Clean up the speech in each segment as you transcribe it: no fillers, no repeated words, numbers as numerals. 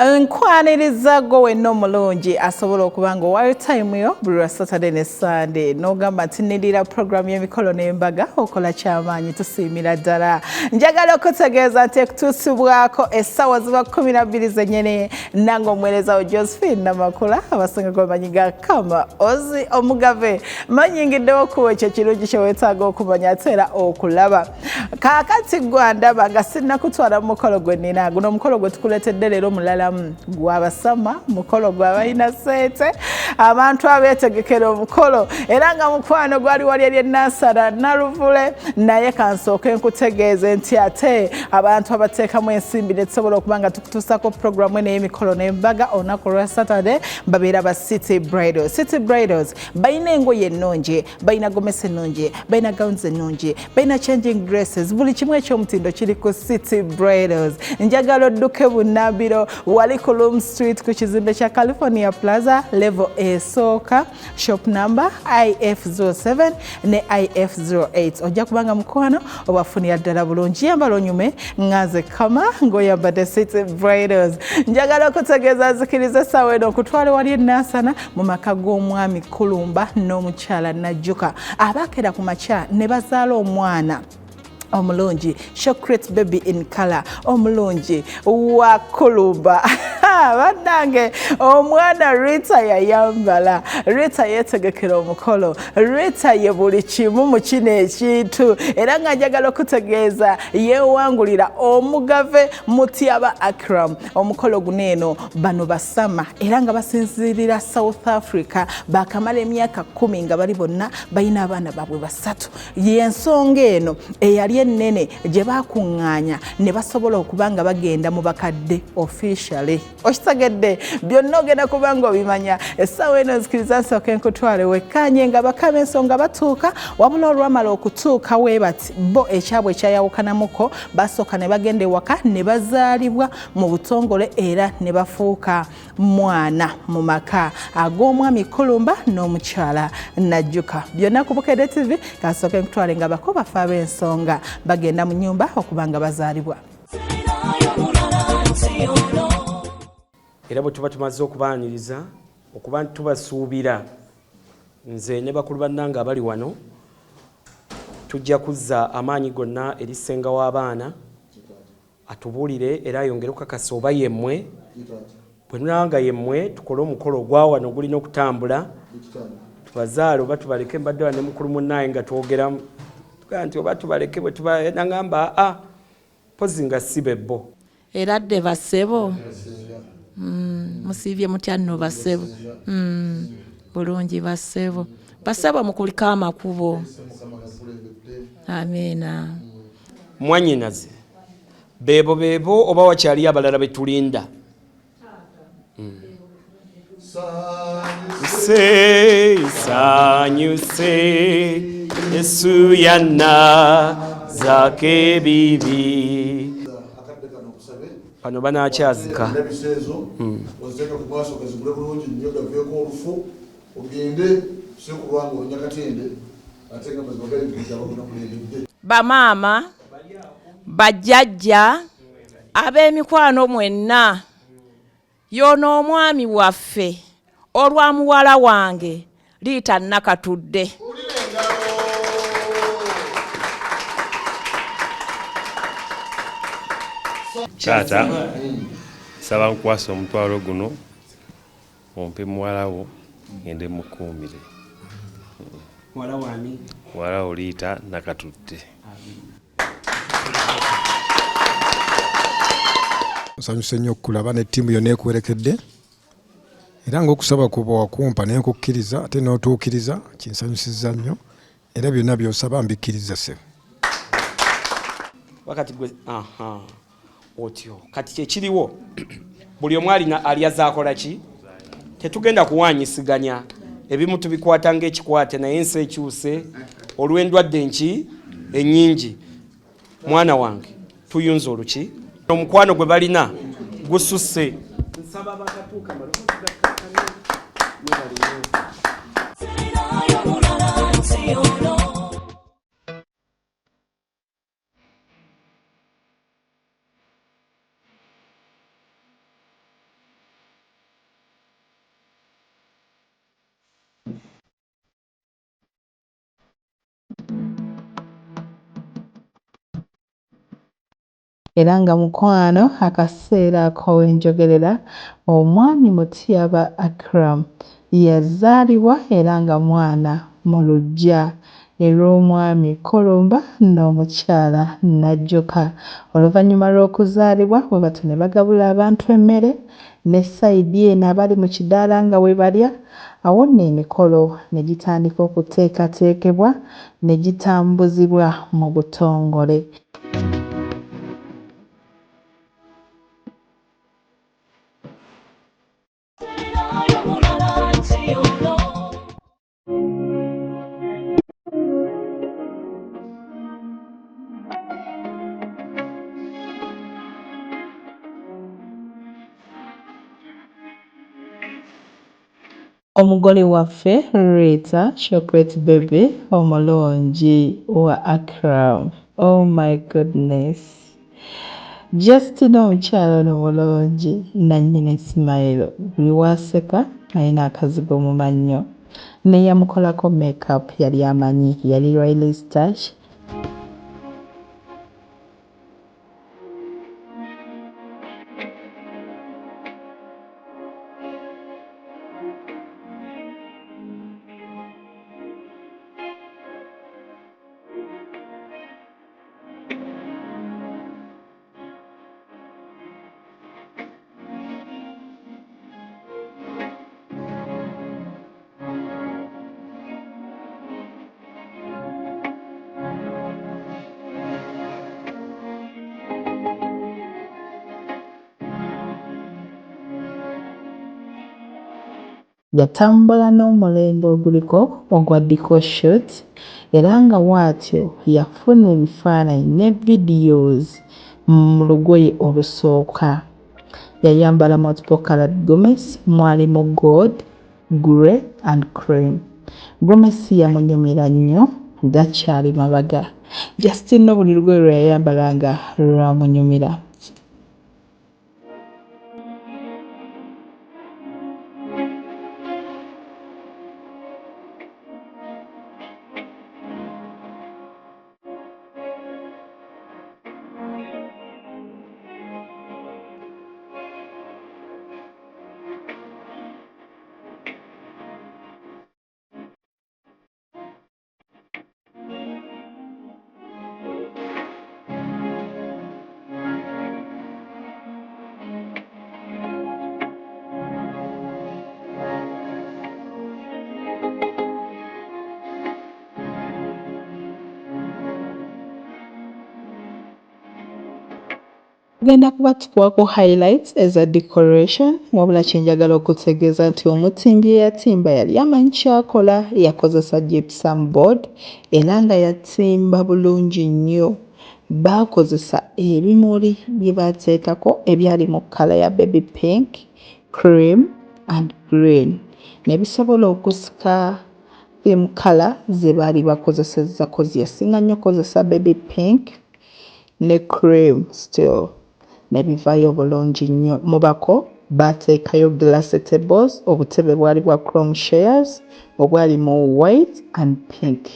nkwaniriza gwe wenna omulungi asobola okuba nga owayo time yo buli lwa Saturday ne Sunday n'ogamba nti nirira programu y'emikolo n'embaga okola kyamaanyi tusiimira ddala. Njagala okutegeeza nti ekutuusibwako essaawa ziba 12 zennyini nange omuweereza wa Josephine Namakula abasinga gwemanyi ga Kama Ozi Omugave manyingiddewo okuwa ekyo kirungi kye weetaaga okumanya ate era okulaba. Kaakati gwe ndaba nga sinnakutwala mu mukolo gwe nnina guno omukolo gwe tukuleetedde leero mulalamu gw'abasama mukolo gw'abalina ssente abantu abeetegekera omukolo era nga mukwano gwali wali eri Nansana Naluvule naye kansooke nkutegeeze nti ate abantu abateekamu ensimbi ne tusobola okuba nga tukutuusako programu eno y'emikolo n'embaga olunaku lwa Saturday babeera ba City Bridals. City Bridals balina engoye ennungi, balina gomesi ennungi, balina gowns ennungi, balina changing dresses, buli kimu eky'omutindo kiri ku City Bridals. Njagala odduke Bunnambiro wali ku Loom Street ku kizimbe kya California Plaza level esooka shop number IF07 ne IF08. Ojja kubanga mukwano obafunira ddala bulungi yambala onyume ngaze Kama ng'oyambadde City Bridals. Njagala okutegeeza nzikiriza essaawa eno okutwala wali e Nansana mu maka g'omwami Kulumba n'omukyala Najjuka abaakera ku makya ne bazaala omwana omulungi chocolate baby in color omulungi wa Kulumba bannange omwana Rita yayambala Rita yeetegekera omukolo Rita ye buli kimu mu kino ekintu era nga njagala okutegeeza yeewangulira Omugave Mutyaba Akram omukolo guno eno bano basama era nga basinzirira South Africa bakamala emyaka 10 nga bali bonna balina abaana baabwe basatu y'ensonga eno eyali ennene gye bakuŋŋaanya ne basobola okuba nga bagenda mu bakadde officially. Okitegedde byonna ogenda kuba nga obimanya essaawa eno nzikiriza nsooke nkutwale wekkaanye nga bakaba ensonga batuuka wabula olwamala okutuuka we bati bo ekyabwe ekyayawukanamuko basooka ne bagenda ewaka ne bazaalibwa mu butongole era ne bafuuka mwana mu maka ag'omwami Kulumba n'omukyala Najjuka. Byonna ku Bukedde TV kansooke nkutwale nga bako bafa ab'ensonga bagenda mu nnyumba okuba nga bazaalibwa. Era bwe tuba tumaze okubaaniriza okuba tubasuubira nze ne bakulu bannange abali wano tujja kuzza amaanyi gonna eri ssenga w'abaana atubuulire era ayongere okukakasa oba yemmwe bwe nanga yemmwe tukole omukolo ogwa wano gulina okutambula tubazaale oba tubaleke mbadde wa ne mukulu munnaye nga twogeramu tugaa nti oba tubaleke bwe tubanangamba pozi nga sibe bo era dde basebo musiibye mutya nno basebo bulungi basebo mukuliko amakubo amiina mwanyinaze beebo oba wakyali abalala betulinda sanyuse Yesu yanna zake bibi bano banakyazika bamaama bajjajja ab'emikwano mwenna y'ono omwami waffe olwa muwala wange Liita Nakatudde. Taata saba nkwasa omutwalo guno ompe muwala wo ngende mukuumire. Muwala wani? Muwala wo Liita Nakatudde. Nsanyuse nnyo okulaba n'ettiimu yonna ekuwerekedde era ng'okusaba kuba wakumpa naye nkukkiriza ate n'otuukiriza kinsanyusizza nnyo era byonna by'osaba mbikkiriza ssebo. Wakati gwe otyo kati kyekiriwo buli omu alyazakola ki tetugenda kuwanyisiganya ebimu tubikwata ng'ekikwate naye ensi ekyuse olw'endwadde enki ennyingi mwana wange tuyunza oluki omukwano gwe balina gususse nsaba bakatuuka era nga mukwano akaseera ako wenjogerera omwami Mutyaba Akram yazaalibwa era nga mwana mu luggya erw'omwami Kolomba n'omukyala Najjoka. Oluvannyuma lw'okuzaalibwa bwe batyo ne bagabula abantu emmere ne sayidi eno abali mu kidaala nga we balya, awo nno emikolo ne gitandika okuteekateekebwa ne gitambuzibwa mu butongole. Omugole waffe Rita Chocolate Baby omulungi wa Akram. Oh my goodness. Justina omukyala ono mulungi nannyini Ismail buli waseka alina akazigo mu mannyo. Ne yamukolako makeup yali amanyi yali Riley Starch. Yatambula n'omulembe oguliko ogwa Deco Shoot era nga bw'atyo yafuna ebifaananyi ne videos mu lugoye olusooka. Yayambala multiple colored gomesi mwalimu gold, grey and cream. Gomesi yamunyumira nnyo gakyali mabaga. Justin no buli lugoye lwe yayambalanga lwamunyumira. Tugenda kuba tukwako highlights eza decoration wabula kyenjagala okutegeeza nti omutimbi eyatimba yali amanyi kyakola. Yakozesa gypsum board era nga yatimba bulungi nnyo. Baakozesa ebimuli bye baateekako ebyali mu kkala ya baby pink, cream and green ne bisobola okusika mu kkala ze baali bakozesezza kozi yasinga nnyo kozesa baby pink ne cream still. Ne bivaayo bulungi nnyo. Mu bako baateekayo glass tables, obutebe bwali bwa chrome chairs obwali mu white and pink.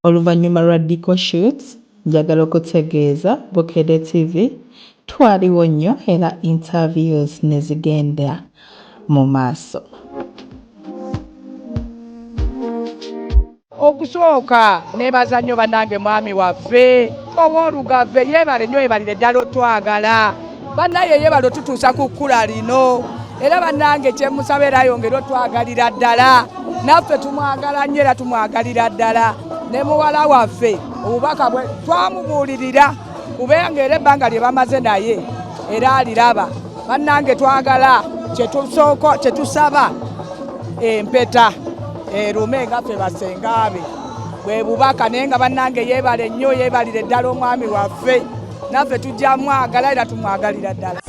Oluvannyuma lwa Deco Shoots njagala okutegeeza Bukedde TV twaliwo nnyo era interviews ne zigenda mu maaso. Okusooka neebaza nnyo bannange mwami waffe owoolugave yeebale nnyo yeebalire ddala otwagala bannaye yeebale otutuusa ku kkula lino era bannange kyemusaba era yongere otwagalira ddala naffe tumwagala nnyo era tumwagalira ddala ne muwala waffe obubaka bwe twamubuulirira kubanga era ebbanga lye bamaze naye era aliraba bannange twagala kyetusaba empeta erume nga ffe basengaabe bwe bubaka naye nga bannange yeebale nnyo yeebalire ddala omwami waffe naffe tujja mwagala era tumwagalira ddala.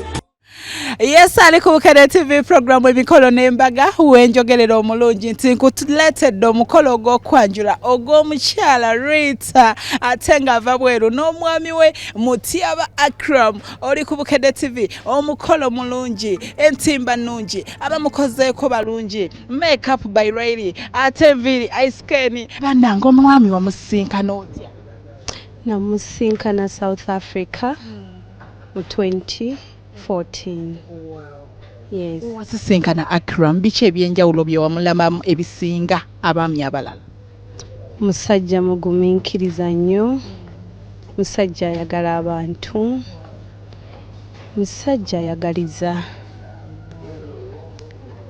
Yes, ali ku Bukedde TV program emikolo n'embaga wenjogerera omulungi nti nkutuleetedde omukolo ogw'okwanjula ogw'omukyala Rita ate ng'ava bweru n'omwami we Mutyaba Akram. Oli ku Bukedde TV, omukolo mulungi, entimba nnungi, abamukozeeko balungi, make up by Riley, ate enviiri ice cream. Bannange omwami wamusinkana otya? Namusinkana South Africa mu 2014. Yes. Wasisinkana Akram, biki ebyenjawulo bye wamulabamu ebisinga abaami abalala? Musajja mugumiikiriza nnyo, musajja ayagala abantu, musajja ayagaliza,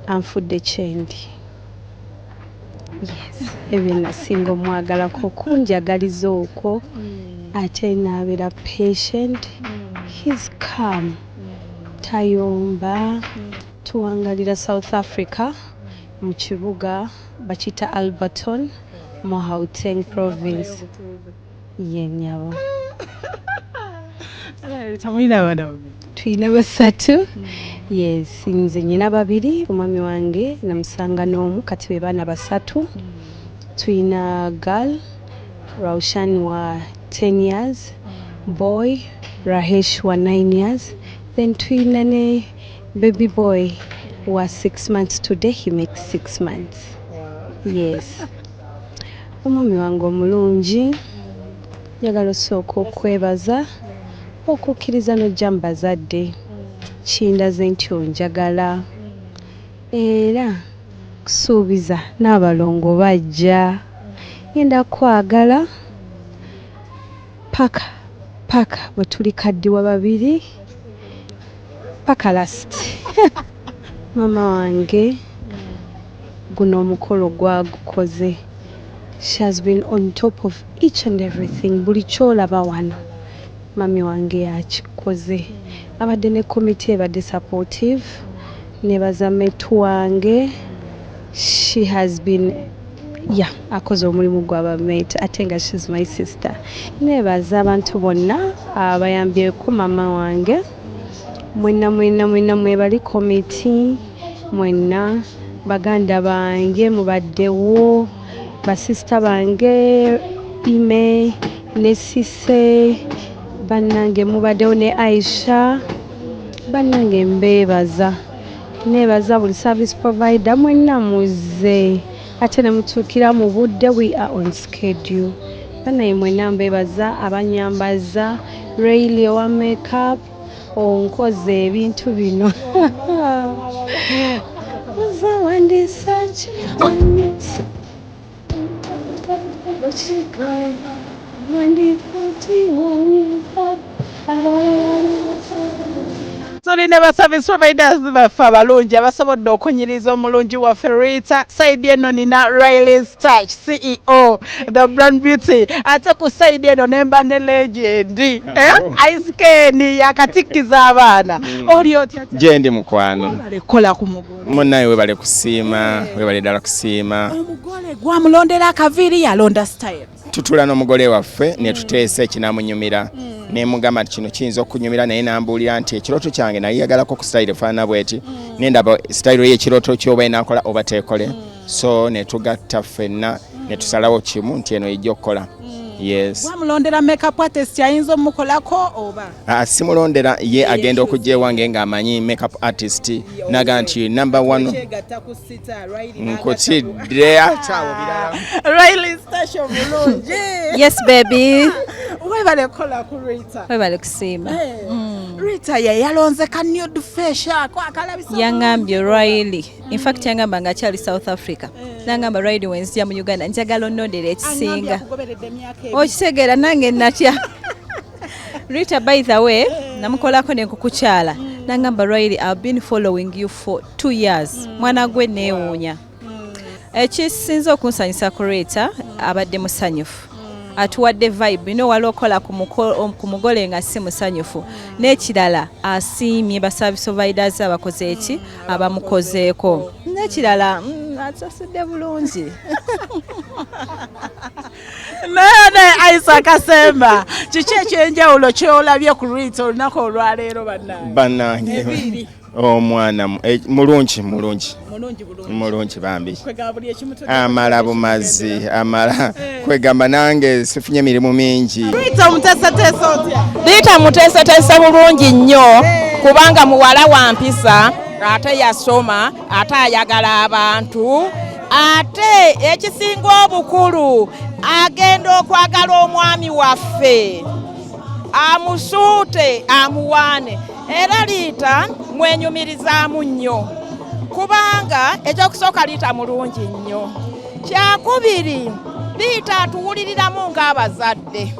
anfudde kyendi. Yes. Ebyo nasinga omwagalako kunjagaliza okwo ate n'abeera patient. He's calm. Tayomba. Tuwangalira South Africa mu kibuga bakita Alberton mu Gauteng province. Yenyabo. Tuyina basatu. Yes, nze nyina babiri, omwami wange namusanga n'omu kati be baana basatu. Tuyina girl Raushan wa 10 years, boy Rahesh wa 9 years, then tuyina ne baby boy wa 6 months. Today he makes 6 months. Yes. Omwami wange omulungi, njagala osooka okwebaza okukkiriza n'ojja mu bazadde. Kindaze nti onjagala era kusuubiza n'abalongo bajja. Ngenda kwagala paka bwe tuli kaddiwa babiri paka last. Mama wange guno omukolo gwagukoze. She has been on top of each and everything. Buli kyolaba wano mami wange yakikoze. Abadde ne committee ebadde supportive. Nebaza metu wange. She has been akoze omulimu gw'abamate ate nga she's my sister. Nebaza abantu bonna abayambyeko mama wange. Mwenna mwebali committee, mwenna baganda bange mubaddewo, basista bange Ime ne Sise, bannange mubaddewo ne Aisha, bannange mbebaza. Nebaza buli service provider mwenna muze ate ne mutuukira mu budde. We are on schedule. Bannaye mwenna mbebaza abanyambaza Riley wa makeup onkoze ebintu bino. Tulina ba service providers baffe abalungi abasobodde okunyiriza omulungi waffe Rita. Side eno nina Riley's Touch, CEO, the brand beauty. Ate ku side eno nemba ne legend. Ice cream yakatikiza abaana. Oli otya? Jendi mukwano. Kola ku mugole. Munnaye webale kusiima, webale ddala kusiima. Omugole gwamulondera akaviiri yalonda style. Tutula n'omugole waffe ne tuteesa ekinamunyumira. Ne mugamba kino kiyinza okunyumira naye nambuulira nti ekirooto kyange naye yagalako ku style efaana bweti. Nendaba style y'ekirooto ky'oba enaakola oba teekole. So ne tugatta ffenna ne tusalawo kimu nti eno ejja okukola. yes. Wamulondera makeup artist ayinza omukolako oba? Simulondera ye agenda okujja ewange ng'amanyi makeup artist naga nti number 1 nkutidde atawo birala. Riley Stasho bulungi. Yes baby. Webale kola ku Rita. Webale kusiima. Rita ye yalonze ka nude face ako akalabisa. Yangambye Riley. In fact yangamba nga kyali South Africa. Nangamba Riley wenzija mu Uganda njagala onnondera ekisinga. Okitegeera nange natya. Rita by the way namukolako ne kukukyala. Nangamba Riley I've been following you for 2 years. Mwana gwe neewuunya. Ekisinza okunsanyisa ku Rita abadde musanyufu. Atuwadde vibe ino walokola ku mugole nga si musanyufu n'ekirala asiimye ba service providers abakoze eki abamukozeeko n'ekirala asasidde bulungi. naye Isaac Kasemba kiki ekyenjawulo kyolabye ku Rita olunaku olwaleero bannange omwana mulungi bambi amala bumazi amala kwegamba nange sifunye mirimu mingi. Rita muteeseteese otya? Rita muteeseteese bulungi nnyo kubanga muwala wa mpisa ate yasoma ate ayagala abantu ate ekisinga obukulu agenda okwagala omwami waffe amusuute amuwaane. Era Rita mwenyumirizaamu nnyo kubanga ekyokusooka Rita mulungi nnyo. Kyakubiri Rita atuwuliriramu ng'abazadde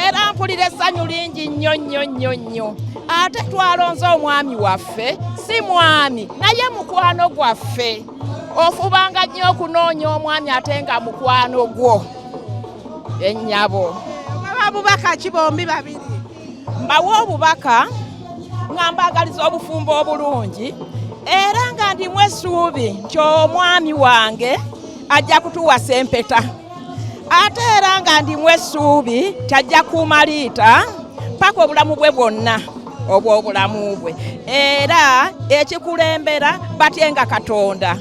era mpulira essanyu lingi nnyo. Ate twalonze omwami waffe si mwami naye mukwano gwaffe. Ofubanga nnyo okunoonya omwami ate nga mukwano gwo ennyabo. Abubaka ki bombi babiri? Mbawa obubaka nga mbagaliza obufumbo obulungi era nga ndimu essuubi nti omwami wange ajja kutuwasa empeta ate era nga ndimu essuubi tajja kuuma Rita paka obulamu bwe bwonna obw'obulamu bwe era ekikulembera batyenga Katonda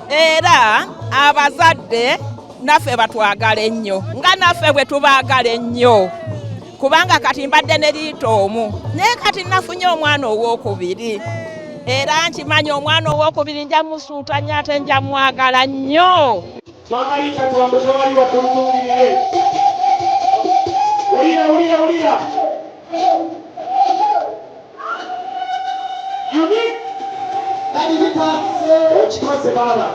era abazadde naffe batwagala ennyo nga naffe bwe tubaagala ennyo kubanga kati mbadde ne Rita omu naye kati nafunye omwana ow'okubiri era nkimanyi omwana ow'okubiri nja musuutanya ate nja mwagala nnyo. Twakalita twamutwali wakulungirire ulira Yuni Dadi Rita okikoze baba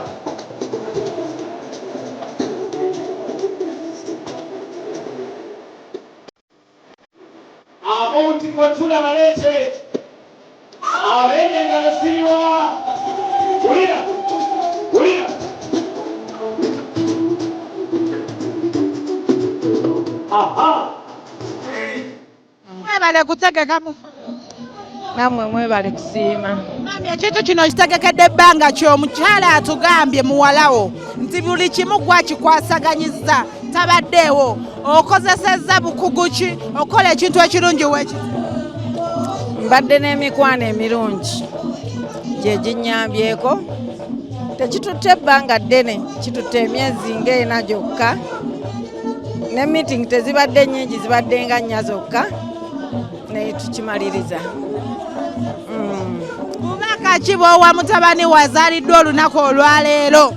Amonti kwatula malete Abene nganasiwa ulira Aha Mwebale kutegekamu. Namwe mwebale kusiima. Mami ekintu kino kitegekedde ebbanga ky'omukyala atugambye muwalawo nti buli kimu gwakikwasaganyiza tabaddeewo okozesezza bukugu ki okola ekintu ekirungi weeki? Mbadde n'emikwano emirungi gye ginnyambyeko tekitutte ebbanga ddene kitutte emyezi ng'ena gyokka ne meeting tezibadde nnyingi zibadde nga 4 zokka naye tukimaliriza. Bubaka ki bw'owa mutabani we azaaliddwa olunaku olwaleero?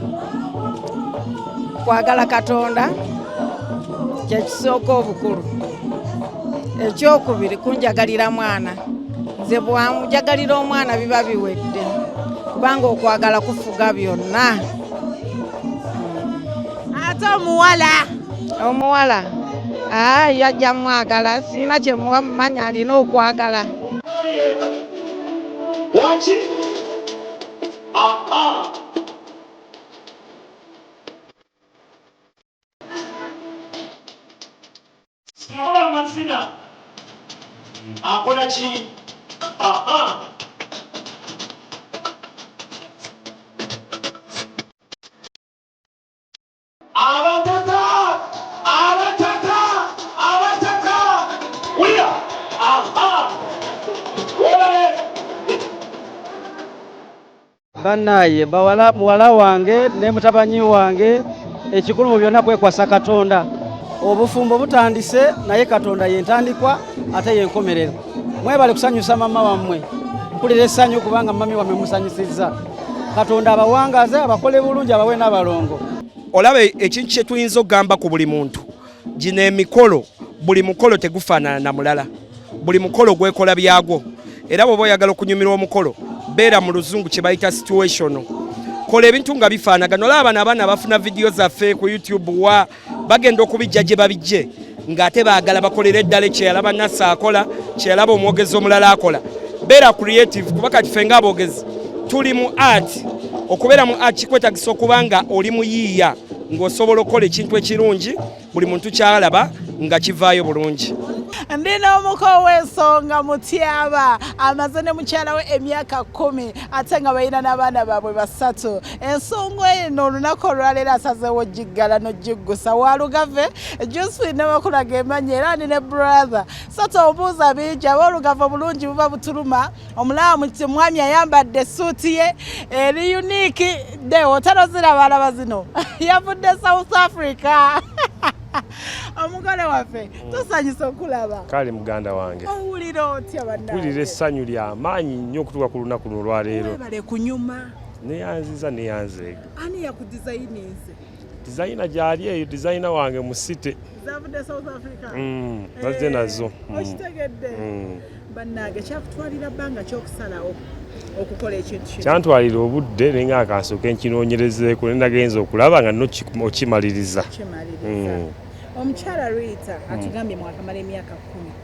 Kwagala Katonda kye kisooka obukulu. Ekyokubiri kunjagalira mwana. Nze bwamujagalira omwana biba biwedde kubanga okwagala kufuga byonna. Ate omuwala yajja mwagala sina kye mumanya alina okwagala. Waki aha Smola Masina akola ki aha abatata uya aha Bannaye muwala wange ne mutabani wange ekikulu mu byonna kwekwasa Katonda obufumbo butandise naye Katonda yentandikwa ate yenkomerero. Mwebale kusanyusa mama wammwe. Mpulira essanyu kubanga mami wammwe musanyusizza. Katonda abawangaze abakole bulungi abawe n'abalongo. Olabe ekintu kye tuyinza okugamba ku buli muntu. Gino emikolo buli mukolo tegufaanana na mulala. Buli mukolo gwekola byagwo. Era bw'oba oyagala okunyumira omukolo beera mu luzungu kye bayita situational. Kola ebintu nga bifaanagana. Olaba abaana bafuna vidiyo zaffe ku YouTube wa bagenda okubijja gye babijje ng'ate baagala bakolera eddala kyeyalaba Nasa akola kyeyalaba omwogezi omulala akola. Beera creative kuba kati ffe ng'abogezi tuli mu art. Okubeera mu art kikwetagisa okuba nga oli muyiiya ng'osobola okukola ekintu ekirungi buli muntu kyalaba nga kivaayo bulungi. Ndina omuko w'ensonga Mutyaba amaze ne mukyala we emyaka 10 ate nga balina n'abaana baabwe 3. Ensonga eno olunaku olwaleero asazeewo giggala n'ogiggusa Walugave Josephine ne bakulaga emanya era ne brother so tobuuza bingi aboolugave bulungi buba butuluma omulaba muti mwami ayambadde suuti ye eri unique de otarozira balaba zino yavudde South Africa. Omugole waffe tusanyusa okulaba. Kale muganda wange. Owulira otya bannange? Mpulira essanyu lya maanyi nnyo okutuuka ku lunaku luno olwaleero. Bale kunyuma. Neyanziza neyanzeega. Ani yakudesigninze? Designer gyali eyo designer wange mu city. Zavudde South Africa. Bazze nazo. Okitegedde. Bannange kyakutwalira bbanga ky'okusalawo okukola ekintu kino. Kyantwalira obudde nenga akansooka enkinoonyerezeeko ne nagenza okulaba nga okimaliriza. Omukyala Rita atugambye mwakamala emyaka 10.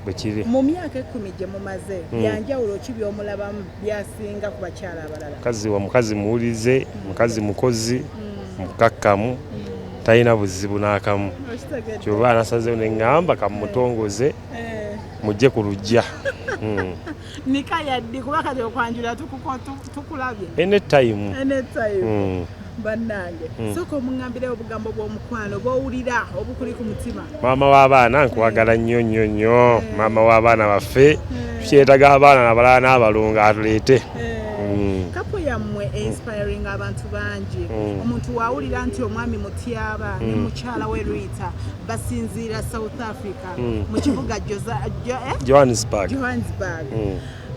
Bwekiri. Mu myaka 10 gye mumaze yanjawulo ki by'omulabamu byasinga ku bakyala abalala? Mukazi muwulize, mukazi mukozi, mukakkamu, talina buzibu n'akamu. Kyova nasazeewo ne ŋŋamba kamutongoze mujje ku lujja. Nika yaddi kuba kati okwanjula tukulabye. Anytime. Bannange soko omungambire obugambo bw'omukwano bw'owulira obukuli ku mutima. Maama w'abaana nkwagala nnyo. Maama w'abaana baffe tukyetaga abaana abalala n'abalunga atuleete. Kapo yammwe inspiring abantu bangi. Omuntu wawulira nti omwami Mutyaba ne mukyala we Rita basinziira South Africa mu kibuga Johannesburg.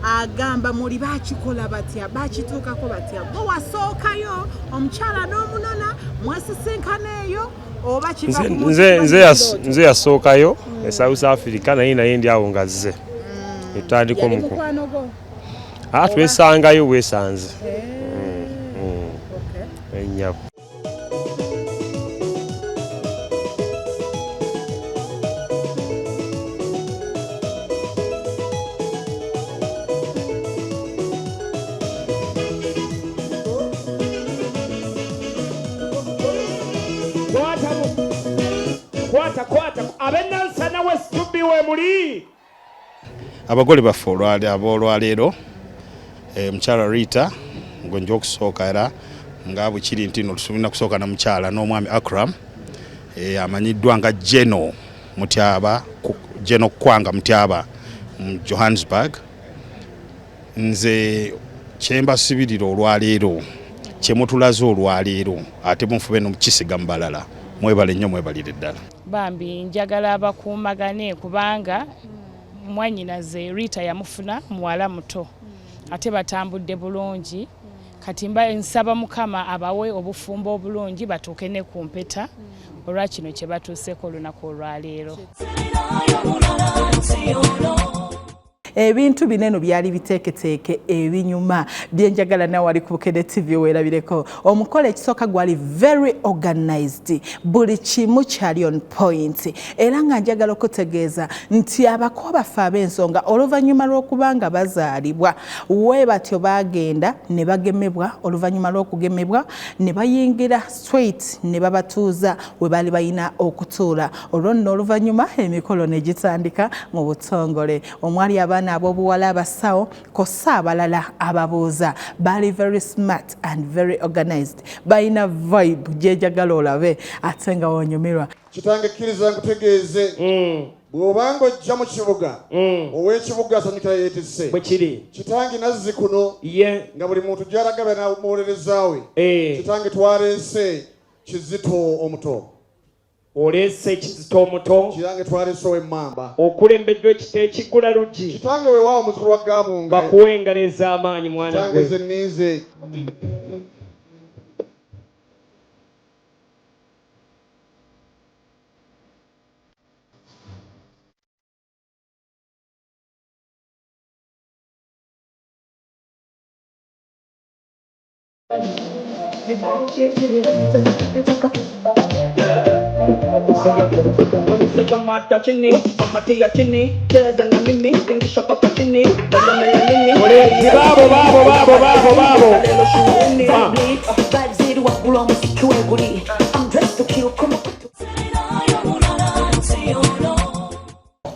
Agamba muri bakikola batya bakituukako batya bo wasookayo omukyala n'omunona mwesisinkanaeyo oba kiva nze yasookayo e South Africa naye ndi awo ngazze etandika omuko twesangayo weesanze ennyabo. Kwata abenansa nawe stubiwe muri abagole baffe olwaleero mukyala Rita ngonja okusooka era nga bwekiri nti no tusubira kusooka na mukyala n'omwami Akram amanyiddwa nga Jeno Mutyaba Jeno Kwanga Mutyaba mu Johannesburg. Nze kyembasibirira olwaleero kyemutulaze olwaleero ate munfube n'omukisiga mu balala mwebale nnyo mwebalire ddala. Bambi njagala abakuumagane kubanga mwannyinaze Rita yamufuna muwala muto ate batambudde bulungi kati nsaba Mukama abawe obufumbo obulungi batuuke ne ku mpeta olwa kino kye batuuseeko olunaku olwaleero. Ebintu bineno byali biteeketeeke ebinyuma byenjagala nawe wali ku Bukedde TV weerabireko. Omukolo ekisooka gwali very organized, buli kimu kyali on point era nga njagala okutegeeza nti abako baffe ab'ensonga oluvannyuma lw'okubanga bazaalibwa we batyo bagenda ne bagemebwa, oluvannyuma lw'okugemebwa ne bayingira straight ne babatuuza we bali balina okutuula. Olwo nno oluvannyuma emikolo ne gitandika mu butongole. Omwali ab'obuwala abasawo kosa abalala ababuuza bali very smart and very organized, balina vibe gyejagala olabe ate nga wonyumirwa. Kitange kkiriza nkutegeeze bw'obanga ojja mu kibuga ow'ekibuga asanyukira yeetisse bwe kiri kitange nazzi kuno nga buli muntu gy'alagabe n'amuwolereza we kitange twaleese Kizito omuto Olese ekizito omuto. Kitange twaleese emmamba. Okulembeddwa ekita ekigula luggi. Kitange weewaawo muzukulu wa Gabunga. Bakuwenga ez'amaanyi mwana gwe. Kitange ze nniize.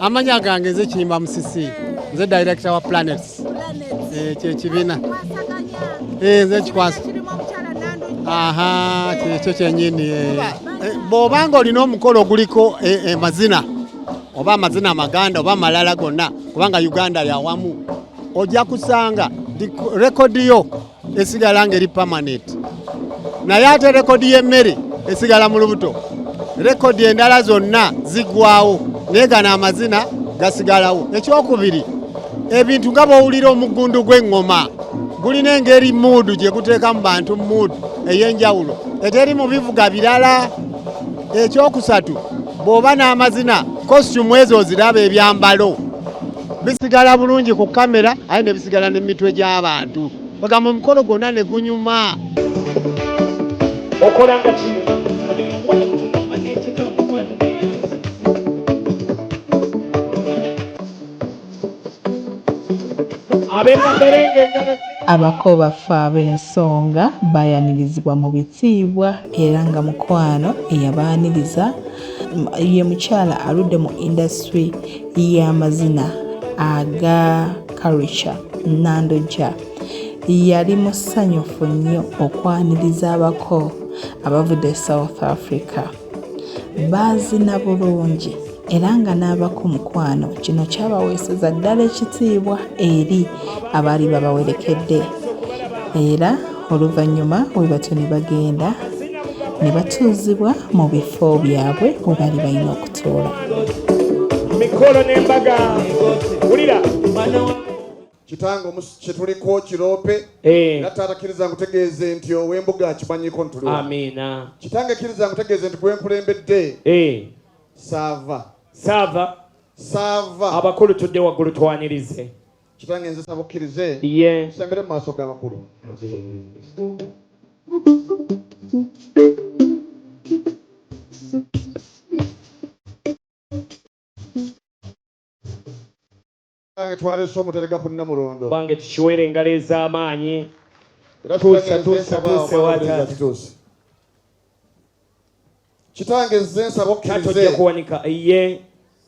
Amanya gange nze Kinyimba Musisi, nze director wa Planets. Kyekibina. Nze kikwasa. Aha, kyekyo kyennyini. Bw'obanga olina omukolo guliko amazina, oba amazina amaganda oba amalala gonna, kubanga Uganda yawamu, ojja kusanga rekodi yo esigala ngeri permanent. Naye ate rekodi y'emmere esigala mu lubuto. Rekodi endala zonna ziggwawo, naye gano amazina gasigalawo. Ekyokubiri, ebintu nga bw'owulira omuggundu gw'eŋŋoma gulina engeri muudu gye guteeka mu bantu muudu ey'enjawulo eteri mu bivuga birala. Ekyokusatu, bw'oba n'amazina kostumu ezo oziraba ebyambalo bisigala bulungi ku kamera, aye ne bisigala n'emitwe gy'abantu. Bagamba omukolo gwonna ne gunyuma. Okolanga ki? Abako baffe ab'ensonga bayanirizibwa mu bitiibwa era nga mukwano eyabaaniriza ye mukyala aludde mu industry y'amazina aga culture Nandojja. Yali musanyufu nnyo okwaniriza abako abavudde South Africa. Baazina bulungi era nga n'abako mukwano kino kyabaweeseza ddala ekitiibwa eri abaali babawerekedde. Era oluvannyuma we batyo ne bagenda ne batuuzibwa mu bifo byabwe we bali balina okutuula. Mikolo n'embaga wulira Kitange kyetuliko kiroope era taata kkiriza ngutegeeze nti ow'embuga akimanyiko ntuliwo. Amiina. Kitange kkiriza ngutegeeze nti gwenkulembedde saava abakulu tudde waggulu twanirize. Kitange nze saba okkirize tusembere mu maaso g'abakulu. Twaleese omuterega ku Namulondo. Bange tukiwere engalo ez'amaanyi. Tuuse wata. Kitange nze nsaba okkirize. Tojja kuwanika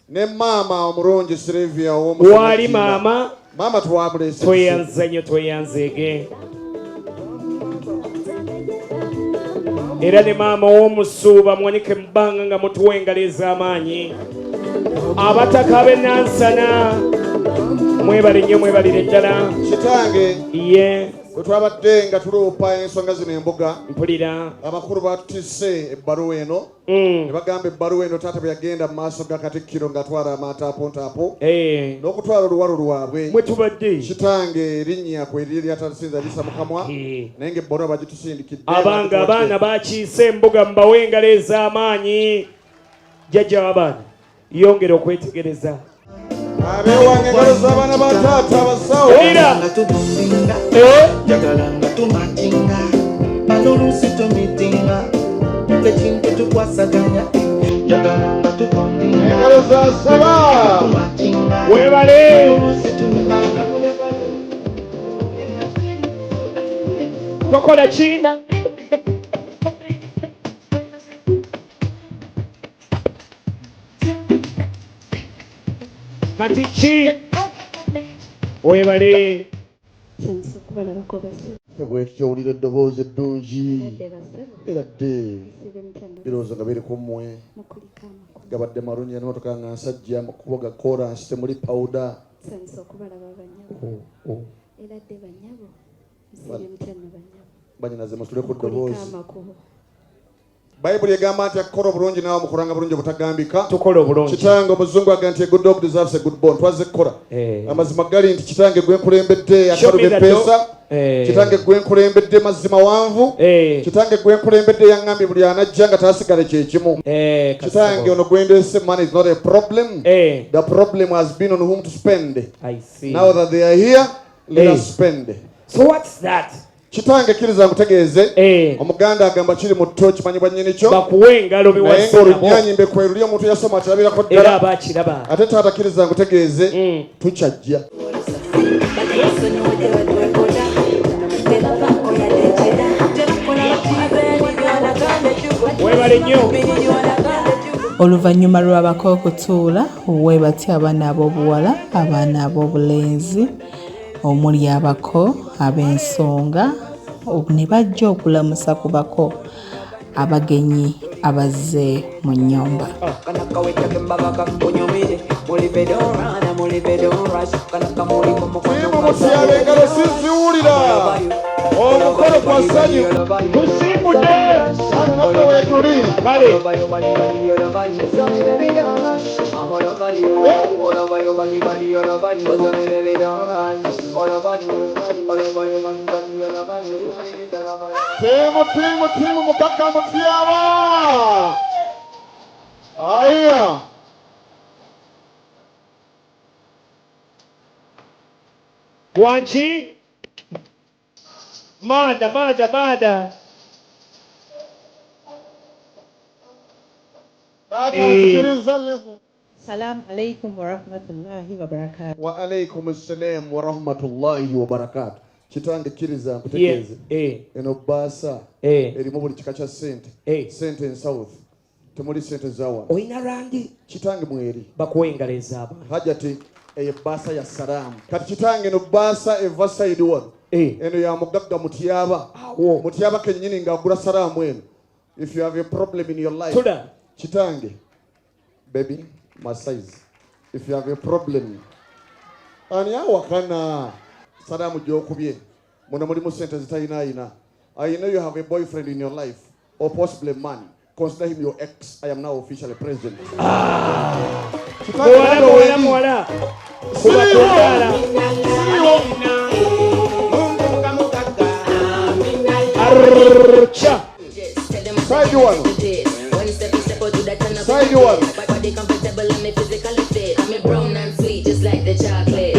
ne maama omulungi Sylvia wali maama twamuleese. Tweyanza nnyo tweyanzeege. Era ne maama w'omusuuba muwanike mu bbanga nga mutuwa engalo ez'amaanyi. Abataka b'Enansana mwebale nnyo mwebalire ddala. Kitange bwe twabadde nga tuloopa ensonga zino embuga mpulira abakulu batutisse ebbaluwa eno ne bagamba ebbaluwa eno taata bwe yagenda mu maaso ga Katikkiro ng'atwala amaataapontaapo n'okutwala oluwalo lwabwe mwe tubadde. Kitange erinnya kwe liri lyatalisinza lisa mukamwa naye ng'ebbaluwa bagitusindikidde. Abanga abaana bakiise embuga mbawe engalo ez'amaanyi. Jjajja w'abaana yongera okwetegereza. Abeewange engalo z'abaana ba taata abasawo. Jagalanga tumatinga malulusi tumitinga ekintu tukwasaganya jagalanga tubondinga engalo za saba webale tokola china matichi webale bwekyowulira eddoboozi eddungi era dde birowooza nga biri ku mmwe gabadde marungi n'emotoka nga nsajja makubo ga koransi temuli pawuda. Banyinaze musule ku ddoboozi Bible egamba nti akukora obulungi nawe mukuranga bulungi obutagambika. Tukola obulungi. Kitange omuzungu aga nti a good dog deserves a good bone. Twaze kukola. Amazima gali nti kitange gwe nkulembedde akaluba pesa. Kitange gwe nkulembedde mazima wanvu. Kitange gwe nkulembedde yangambye buli anajja nga taasigale kye kimu. Kitange ono gwendese money is not a problem. The problem has been on whom to spend. I see. Now that they are here, let us spend. So what's that? Kitange kiriza nkutegeeze omuganda agamba kiri mu tto kimanyibwa nnyini kyo bakuwe engalo biwasiramo olunyanyi mbekwerulya omuntu yasoma kirabirako ddala era abakiraba ate taata kiriza nkutegeeze tukyajja webale nnyo oluvannyuma lw'abako okutuula webatya abaana ab'obuwala abaana ab'obulenzi omuli abako ab'ensonga ne bajja okulamusa ku bako abagenyi abazze mu nnyumba. engalo siziwulira omukolo gwa ssanyu tusimbudde ate weetuli kale timu mukaka mutyaba aya Wanchi mada Salam alaikum wa rahmatullahi wa barakatuh. Wa alaikum assalam wa rahmatullahi wa barakatuh. Kitange kiriza nkutegeeze eno baasa erimu buli kika kya sente sente in south temuli sente zawa oyina rangi kitange mweri bakuwe engalo ezaaba hajati eyo baasa ya salaamu kati kitange eno baasa eva side wano eno ya mugagga mutyaba kennyini ng'agula salaamu eno if you have a problem in your life kitange baby my size if you have a problem ani awakana salaamu gy'okubye muno mulimu sente zitayinaayina I know you have a boyfriend in your life or possibly a man consider him your ex. I am now officially president. Muwala kubatwala archa side one side one I'm brown and sweet just like the chocolate.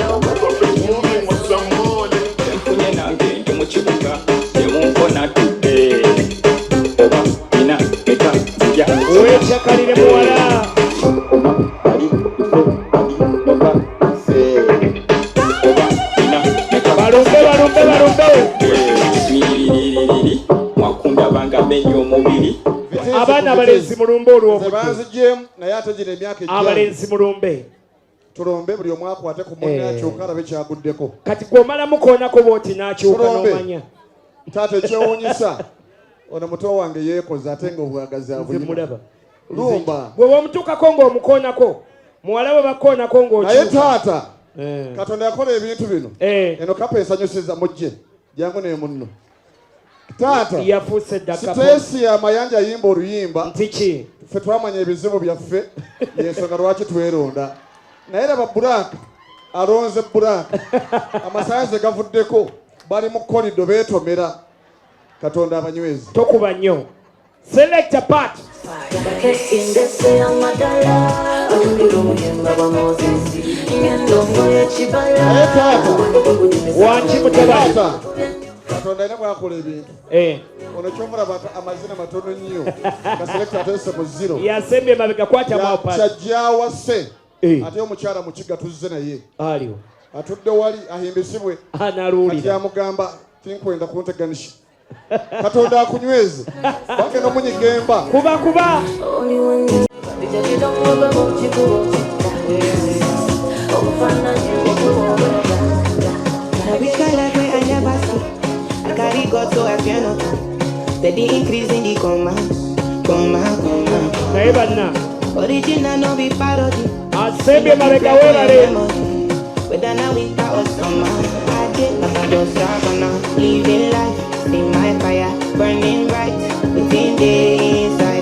wechakalire muwala abaana abalenzi mulumbe abalenzi mulumbe tulombe buli omu akwate ku munne akyuka alabe kyaguddeko kati gwomala mukoonako booti n'akyuka n'omanya taata ekyewuunyisa ono muto wange yeekoze ate ng'obwagazi abulina lumba bwe bwomutuukako ng'omukoonako muwala bwe bakoonako ng'okyuka naye taata katonda yakola ebintu bino eno kapa esanyusiza mujje jangu ne munno taata yafuuse eddaka siteesi amayanja yimba oluyimba ntiki ffe twamanya ebizibu byaffe yensonga lwaki tweronda naye laba Buraaka alonze Buraaka amasayansi gavuddeko bali mu kolido beetomera katonda abanywezi tokuba nnyo selecta part wanki mutabata katonda ina bwakola ebintu ono kyomulaba amazina matono nnyo nga selecta atese mu zero yasembye mabega kwatamu kyajjawase ate omukyala mukiga tuzze naye aliwo atudde wali ahimbisibwe analuulira amugamba tinkwenda kunteganisha katonda akunyweze bagenda omunyigemba kuba naye banna asembye mabega weebale whether now winter or summer, I just gonna living life, see my fire burning bright within the inside.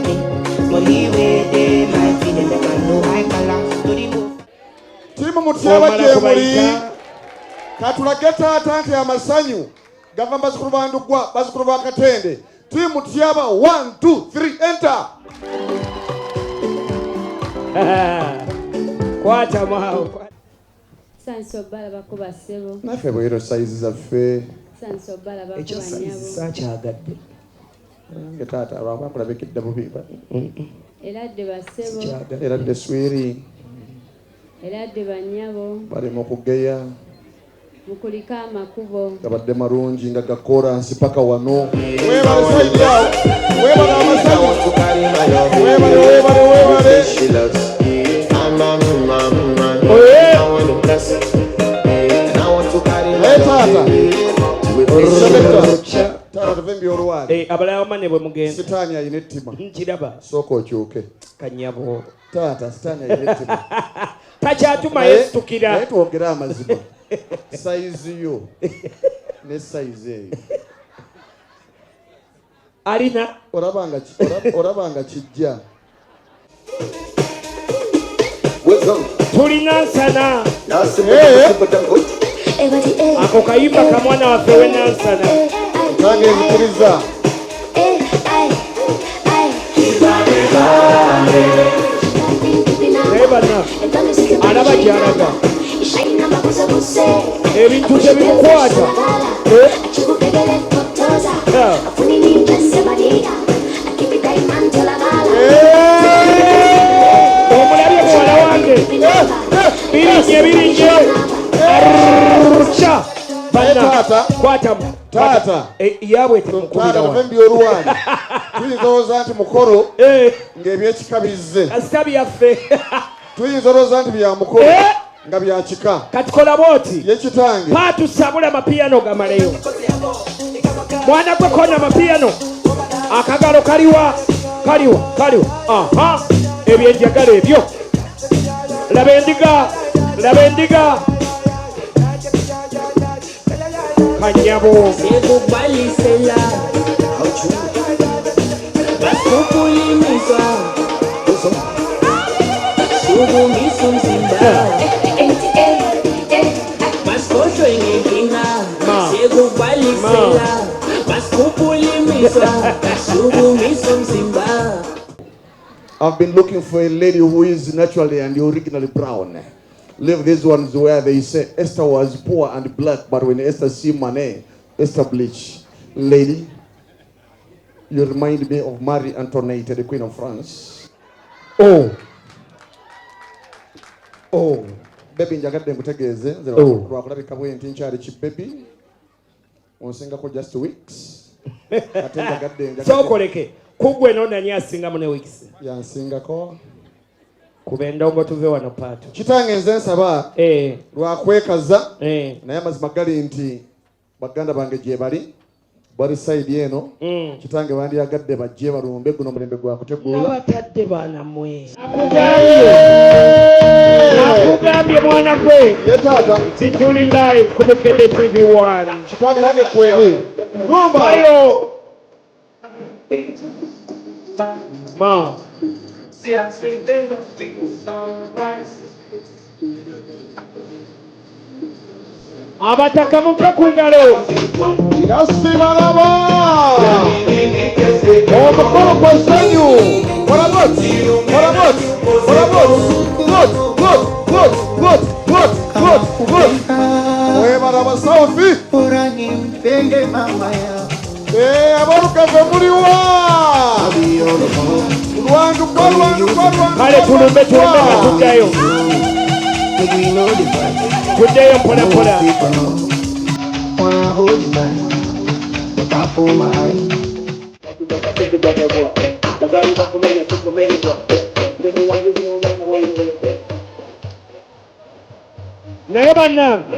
anyway they might be them can know my color to the move. Timu Mutyaba gyemuli katulage taata nti amasanyu gava bazukulu ba Ndugwa bazukulu ba Katende. Timu Mutyaba 1 2 3 enter. Kwata mao. Sanso bala bakuba sebo. Naffe bwero size zaffe. Sanso bala bakuba Ekyo size nyabo. sakyagadde. Taata abakulabikidde bubi. Eradde basebo. Eradde swiri. Eradde banyabo. Bali mu kugeya. Mukulika amakubo. Gabadde marungi nga gakoransi paka wano. Webale saidi awo. Webale amasanyu. Webale. Abalala bamane bwe mugenza. Sitaani ayina ettima. Nkiraba. Sooka okyuke. Kanyabo. Taata sitaani ayina ettima. Takyatuma yeesitukira. Naye twogere amazima. Sayizi yo ne sayizi eyo. Alina. Orabanga kijja. Tulina nsana. Ako kayimba ka mwana waffe w'ennansana. Nange nzikiriza. Alaba gy'alaga. Ebintu tebimukwata. Omulabye muwala wange. Birinye. Arrrrcha. Kwatamu. Taata. Yabwe temukubira wa. Taata oluwani. Tuyinza olowooza nti mukolo ng'ebyekika bizze. Kasita byaffe. Tuyinza olowooza nti bya mukolo nga bya kika. Kati kola bw'oti. Ye kitange. Paatusabula amapiyano gamaleyo. Mwana gwe konya amapiyano. Akagalo kaliwa. Aha. Ebyenjagala ebyo. Laba endiga. Kanyabo. Sekubalisela Basukulimizwa Sugumisa umzimba Baskoshwe ngenkinga Sekubalisela Basukulimizwa Sugumisa umzimba. I've been looking for a lady who is naturally and originally brown. Leave these ones where they say Esther was poor and black, but when Esther see money, Esther bleach. Lady, you remind me of Marie Antoinette, the Queen of France. Oh, baby, njagadde nkutegeeze nze lwakulabika bwenti nkyali ki baby onsingako just weeks ate njagadde sokoleke kugwe nonani asingamu ne weeks yansingako kuba endongo tuve wano paato kitange nze nsaba lwakwekaza naye amazima gali nti baganda bange gye bali sayidi eno kitange bandyagadde bajje balumbe guno mulembe gwakutegula abatadde baana mwe akugambye mwana gwe situli live ku Bukedde TV1 kitange nange kweri numba ayo ma abataka mupe ku ngalo yasibalaba omukolo gwa ssanyu webala basafi abolukave muliwa kale tulumbe nga tuddayo mpola naye bannange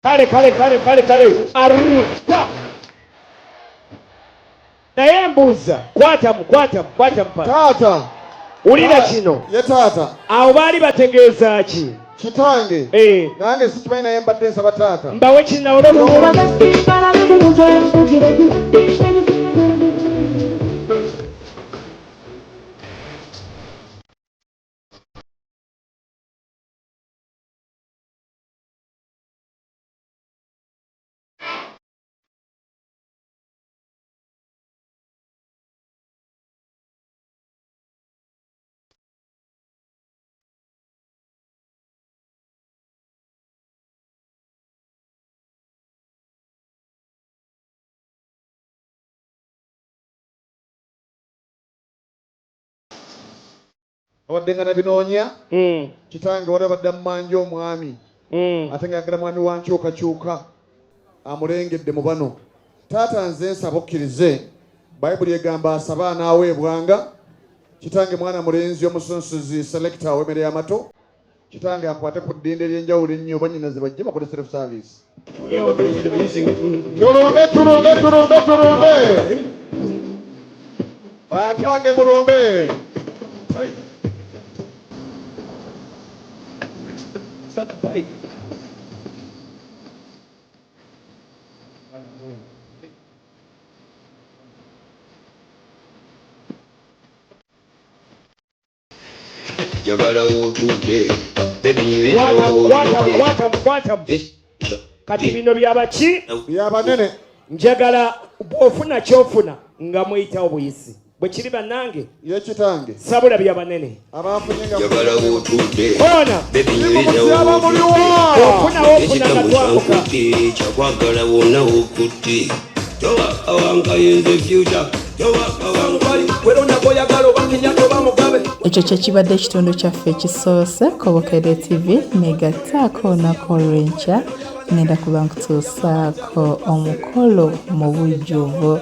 Kale aruta naye mbuuza kwatamu taata ulira kino ye taata awo baali bategeeza ki kitange nange sikimanyi naye mbadde nsaba taata mbawe kinawolo wadde nga nabinoonya kitange wali abadde ammanja omwami ate nga yagala mwami wankyukakyuka amulengedde mu bano taata nze nsaba okkirize bayibuli egamba asaba anaaweebwanga kitange mwana mulenzi omusunsuzi selector w'emmere y'amato kitange akwate ku ddinde ery'enjawulo ennyo bannyinaze bajje bakole self service tulumbe bantange mulumbe kati bino byabaki byabanene njagala bw'ofuna kyofuna nga muyitawo buyisi bwe kiri bannange ye kitange sabula byabanene abafunyengaofunawo ofuna nga twamuka kyakwagala wonna okutte toba awankayenze future ekyo kyekibadde ekitundu kyaffe ekisoose Kobokede TV negattaako nakorenca ngenda kuba nkutuusaako omukolo mu bujjuvu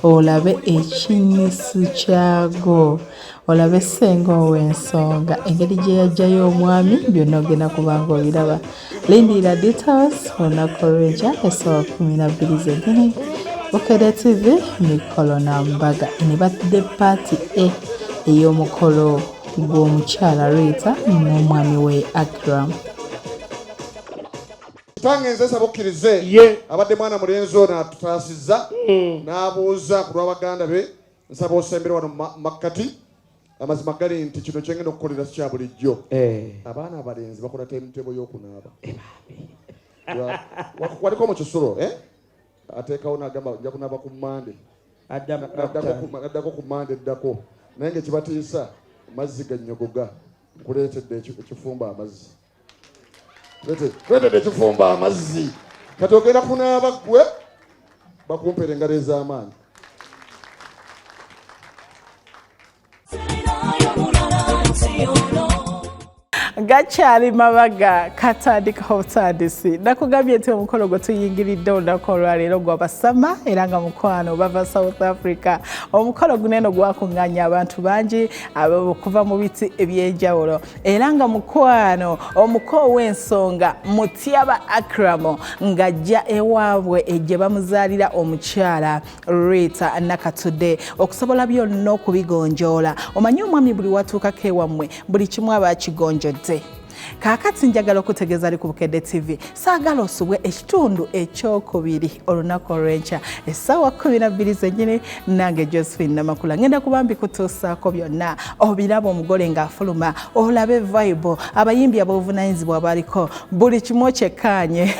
olabe ekinyisu kyago olabe ssenga ow'ensonga engeri gye yajjayo omwami byonna ogenda kuba nga obiraba lindiira details onakorenca essaawa 12 zennyini Kobokede TV mikolo na mbaga ne badde paati ey'omukolo gw'omukyala Rita n'omwami we Akram. Kitange nze nsaba okkirize abadde mwana mulenzi ono atutaasizza n'abuuza ku lw'abaganda be nsaba osembere wano makkati amazima gali nti kino kyengenda okukolera si kya bulijjo abaana abalenzi bakola temutebo y'okunaaba waliko mu kisulo ateekawo n'agamba nja kunaaba ku mmande addako ku mmande eddako naye ng'ekibatiisa mazzi gannyogoga nkuleetedde ekifumba amazzi leetedde ekifumba amazzi kati ogenda kunaaba gwe bakumpera engalo ez'amaanyi gakyali mabaga katandikaho butandisi nakugambye nti omukolo gwe tuyingiridde olunaku olwaleero gw'abasama era nga mukwano bava South Africa omukolo guno eno gwakuŋŋaanya abantu bangi okuva mu biti eby'enjawulo era nga mukwano omuko w'ensonga Mutyaba Akram ng'ajja ewaabwe gye bamuzaalira omukyala Rita Nakatudde okusobola byonna okubigonjoola omanyi omwami buli watuukako ewammwe buli kimu aba kigonjodde kaakati njagala okutegeeza ali ku Bukedde TV saagala osubwe ekitundu ekyokubiri olunaku olw'enkya essaawa 12 zennyini nange Josephine Namakula ngenda kuba mbikutuusaako byonna obiraba omugole ng'afuluma olabe vibe abayimbi ab'obuvunaanyizibwa abaliko buli kimu kyekkaanye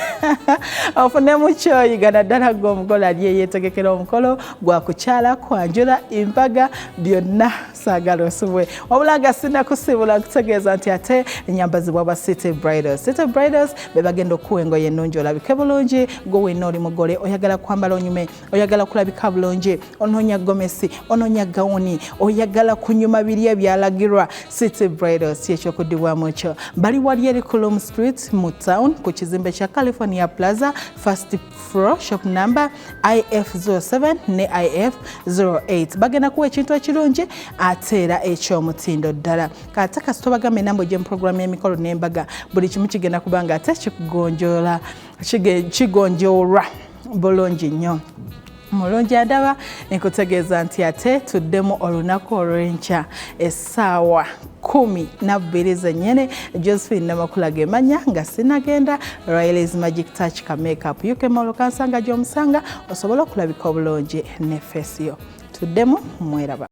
ofunemu kyoyiga naddala ng'omugole ali eyeetegekera omukolo gwa kukyala kwanjula embaga byonna saagala osubwe obulaga sinnakusibula nkutegeeza nti ate enyambazibwa ba City Bridals. City Bridals be bagenda okuwa engoye ennungi olabike bulungi gwe wenna oli mugole oyagala kwambala onyume oyagala kulabika bulungi onoonya gomesi onoonya gawuni oyagala kunyuma biri ebyalagirwa City Bridals yekyokudibwamu ekyo bali wali eri Kulum Street mu town ku kizimbe kya California Plaza first floor shop number IF07 ne IF08 bagenda kuwa ekintu ekirungi ate era ekyomutindo ddala kata kasito bagambe enambo gy'emprogramu y'emikolo emikolo n'embaga buli kimu kigenda kubanga ate kigonjoolwa bulungi nnyo. Mulungi Adaba nkutegeeza nti ate tuddemu olunaku olw'enkya essaawa 12 zennyene. Josephine Namakula gemanya nga sinagenda. Riley's Magic Touch ka makeup yukemolo kansanga gy'omusanga osobola okulabika obulungi ne face yo. Tuddemu mweraba.